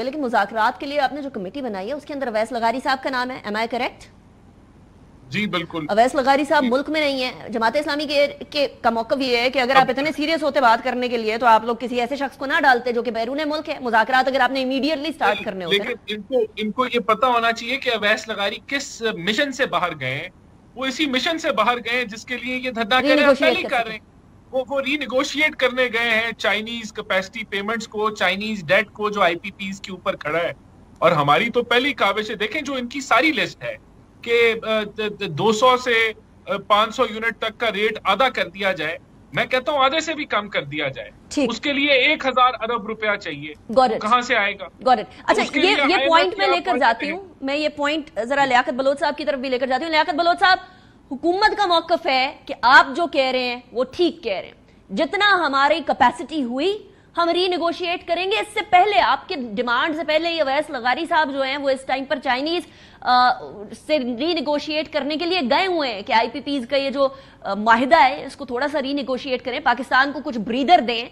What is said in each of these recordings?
لیکن مذاکرات کے لیے آپ نے جو کمیٹی بنائی ہے اس کے اندر اویس لغاری صاحب کا نام ہے. M I correct? جی بالکل. اویس لغاری صاحب ملک میں نہیں ہیں. جماعت اسلامی کا موقف یہ ہے کہ اگر آپ اتنے سیریس ہوتے بات کرنے کے لیے تو آپ لوگ کسی ایسے شخص کو نہ ڈالتے جو کہ بیرون ملک ہے. مذاکرات اگر آپ نے امیڈیٹلی سٹارٹ کرنے ہوتے. لیکن ان کو یہ پتا ہونا چاہیے کہ اویس لغاری کس مشن سے باہر گئے ہیں. وہ اسی مشن سے باہر گئے ہیں جس کے لیے یہ دھرنا کر رہے ہیں. وہ ری نیگوشیٹ کرنے گئے ہیں چائنیز کیپیسٹی پیمنٹس کو, چائنیز ڈیٹ کو جو آئی پی پیز کے اوپر کھڑا ہے. اور ہماری تو پہلی کاوش ہے, دیکھیں جو ان کی ساری لسٹ ہے کہ 200 سے 500 یونٹ تک کا ریٹ آدھا کر دیا جائے. میں کہتا ہوں آدھے سے بھی کم کر دیا جائے. اس کے لیے 1000 ارب روپیہ چاہیے. کہاں سے آئے گا؟ اچھا یہ پوائنٹ میں لے کر جاتی ہوں. میں یہ پوائنٹ ذرا لیاقت بلوچ صاحب کی طرف بھی لے کر جاتی ہوں. لیاقت بلوچ صاحب, حکومت کا موقف ہے کہ آپ جو کہہ رہے ہیں وہ ٹھیک کہہ رہے ہیں. جتنا ہماری کیپیسٹی ہوئی ہم ری نیگوشیٹ کریں گے. اس سے پہلے آپ کے ڈیمانڈ سے پہلے یہ اویس لغاری صاحب جو ہیں وہ اس ٹائم پر چائنیز سے ری نیگوشیٹ کرنے کے لیے گئے ہوئے ہیں کہ آئی پی پیز کا یہ جو معاہدہ ہے اس کو تھوڑا سا ری نیگوشیٹ کریں, پاکستان کو کچھ بریدر دیں.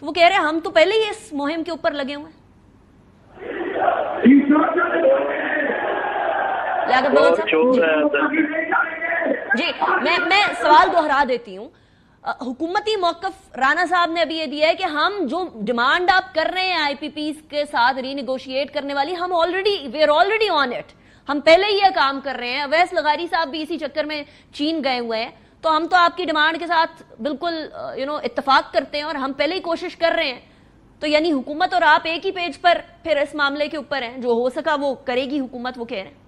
تو وہ کہہ رہے ہیں ہم تو پہلے ہی اس مہم کے اوپر لگے ہوئے ہیں. جی میں سوال دوہرا دیتی ہوں. حکومتی موقف رانا صاحب نے ابھی یہ دیا ہے کہ ہم جو ڈیمانڈ آپ کر رہے ہیں آئی پی پیز کے ساتھ ری نیگوشیٹ کرنے والی, ہم we are already on it, ہم پہلے ہی یہ کام کر رہے ہیں. اویس لغاری صاحب بھی اسی چکر میں چین گئے ہوئے ہیں. تو ہم تو آپ کی ڈیمانڈ کے ساتھ بالکل اتفاق کرتے ہیں اور ہم پہلے ہی کوشش کر رہے ہیں. تو یعنی حکومت اور آپ ایک ہی پیج پر پھر اس معاملے کے اوپر ہیں, جو ہو سکا وہ کرے گی حکومت, وہ کہہ رہے ہیں.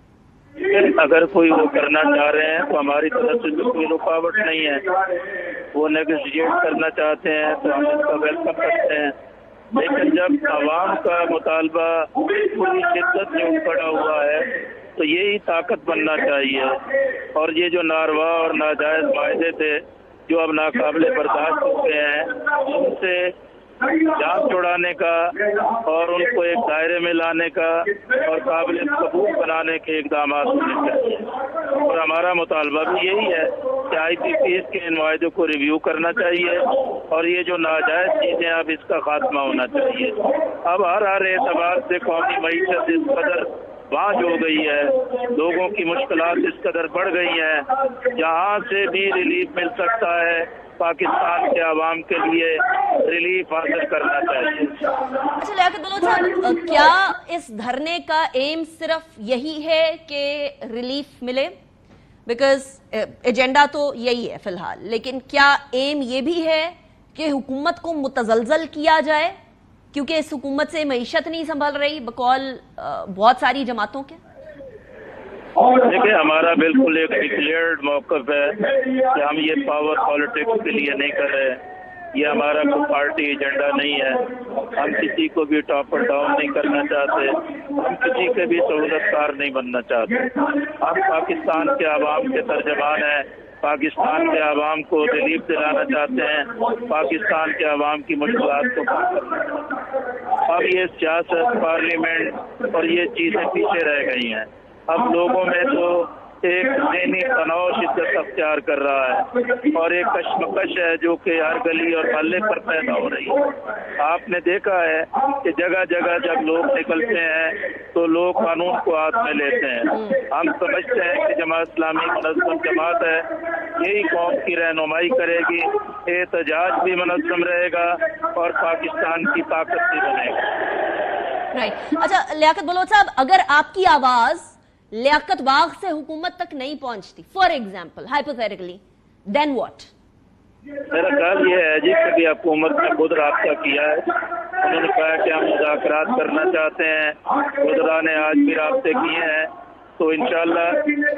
اگر کوئی وہ کرنا چاہ رہے ہیں تو ہماری طرف سے کوئی رکاوٹ نہیں ہے. وہ نیگوشیٹ کرنا چاہتے ہیں تو ہم اس کا ویلکم کرتے ہیں. لیکن جب عوام کا مطالبہ پوری شدت میں کھڑا ہوا ہے تو یہی طاقت بننا چاہیے. اور یہ جو ناروا اور ناجائز معاہدے تھے جو اب ناقابل برداشت ہو گئے ہیں, ان سے جان چھڑانے کا اور ان کو ایک دائرے میں لانے کا اور قابل قبول بنانے کے اقدامات ہونے چاہیے. اور ہمارا مطالبہ بھی یہی ہے کہ آئی پی پیز کے ان معاہدوں کو ریویو کرنا چاہیے اور یہ جو ناجائز چیزیں اب اس کا خاتمہ ہونا چاہیے. اب ہر اعتبار سے قومی معیشت اس قدر بانجھ ہو گئی ہے, لوگوں کی مشکلات اس قدر بڑھ گئی ہیں, جہاں سے بھی ریلیف مل سکتا ہے پاکستان کے عوام کے لیے ریلیف حاصل کرنا چاہیے. اچھا لیاقت بلوچ صاحب, کیا اس دھرنے کا ایم صرف یہی ہے کہ ریلیف ملے؟ بیکاز ایجنڈا تو یہی ہے فی الحال, لیکن کیا ایم یہ بھی ہے کہ حکومت کو متزلزل کیا جائے کیونکہ اس حکومت سے معیشت نہیں سنبھل رہی بقول بہت ساری جماعتوں کے؟ دیکھیں ہمارا بالکل ایک ڈکلیئرڈ موقف ہے کہ ہم یہ پاور پالیٹکس کے لیے نہیں کر رہے. یہ ہمارا کوئی پارٹی ایجنڈا نہیں ہے. ہم کسی کو بھی ٹاپ اور ڈاؤن نہیں کرنا چاہتے, ہم کسی کے بھی سہولت کار نہیں بننا چاہتے. ہم پاکستان کے عوام کے ترجمان ہیں, پاکستان کے عوام کو ریلیف دلانا چاہتے ہیں, پاکستان کے عوام کی مشکلات کو کم کرنا چاہتے ہیں. اب یہ سیاست, پارلیمنٹ اور یہ چیزیں پیچھے رہ گئی ہیں. اب لوگوں میں تو ایک ذہنی تناؤ شدت اختیار کر رہا ہے اور ایک کشمکش ہے جو کہ ہر گلی اور محلے پر پیدا ہو رہی ہے. آپ نے دیکھا ہے کہ جگہ جگہ جب لوگ نکلتے ہیں تو لوگ قانون کو ہاتھ میں لیتے ہیں. ہم سمجھتے ہیں کہ جماعت اسلامی منظم جماعت ہے, یہی قوم کی رہنمائی کرے گی, احتجاج بھی منظم رہے گا اور پاکستان کی طاقت بھی بنے گا. اچھا لیاقت بلوچ صاحب, اگر آپ کی آواز لیاقت باغ سے حکومت تک نہیں پہنچتی, for example hypothetically, then what? میرا خیال یہ ہے جی کہ حکومت نے خود رابطہ کیا ہے. انہوں نے کہا کہ ہم مذاکرات کرنا چاہتے ہیں, وزراء نے آج بھی رابطے کیے ہیں. تو انشاءاللہ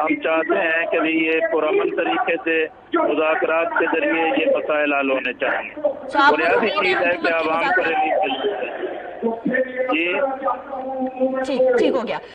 ہم چاہتے ہیں کہ یہ پرامن طریقے سے مذاکرات کے ذریعے یہ مسائل حل ہونے چاہیے. بنیادی چیز ہے کہ عوام کو ریلیف مل جائے. جی ٹھیک ہو گیا.